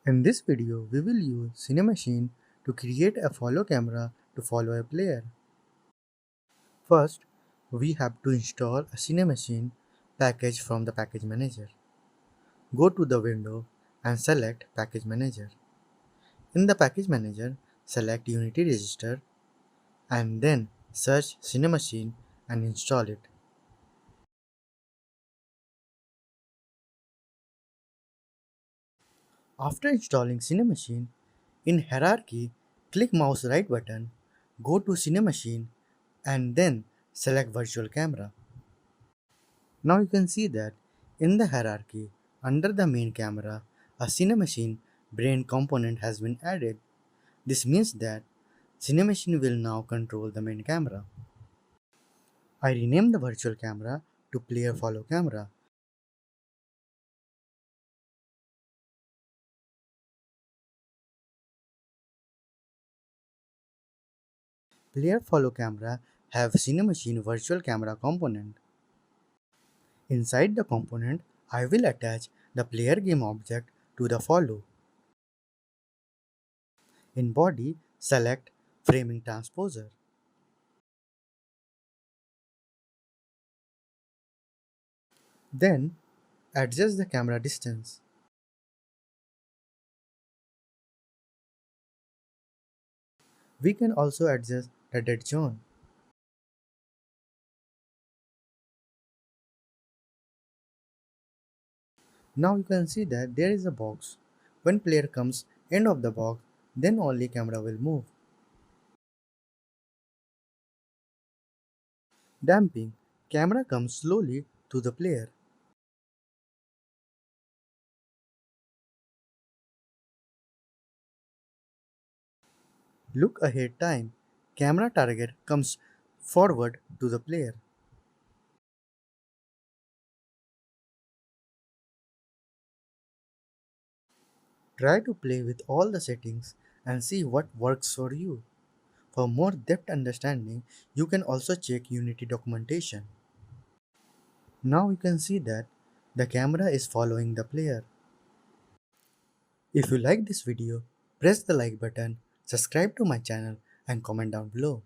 In this video, we will use Cinemachine to create a follow camera to follow a player. First, we have to install a Cinemachine package from the package manager. Go to the window and select package manager. In the package manager, select Unity register and then search Cinemachine and install it. After installing Cinemachine, in hierarchy, click mouse right button, go to Cinemachine and then select virtual camera. Now you can see that in the hierarchy, under the main camera, a Cinemachine brain component has been added. This means that Cinemachine will now control the main camera. I renamed the virtual camera to Player Follow Camera. Player Follow Camera have Cinemachine virtual camera component. Inside the component, I will attach the player game object to the follow. In body, select framing transposer. Then adjust the camera distance. We can also adjust the dead zone. Now you can see that there is a box. When player comes end of the box, then only camera will move. Damping. Camera comes slowly to the player. Look ahead time. Camera target comes forward to the player. Try to play with all the settings and see what works for you. For more depth understanding, you can also check Unity documentation. Now you can see that the camera is following the player. If you like this video, press the like button, subscribe to my channel and comment down below.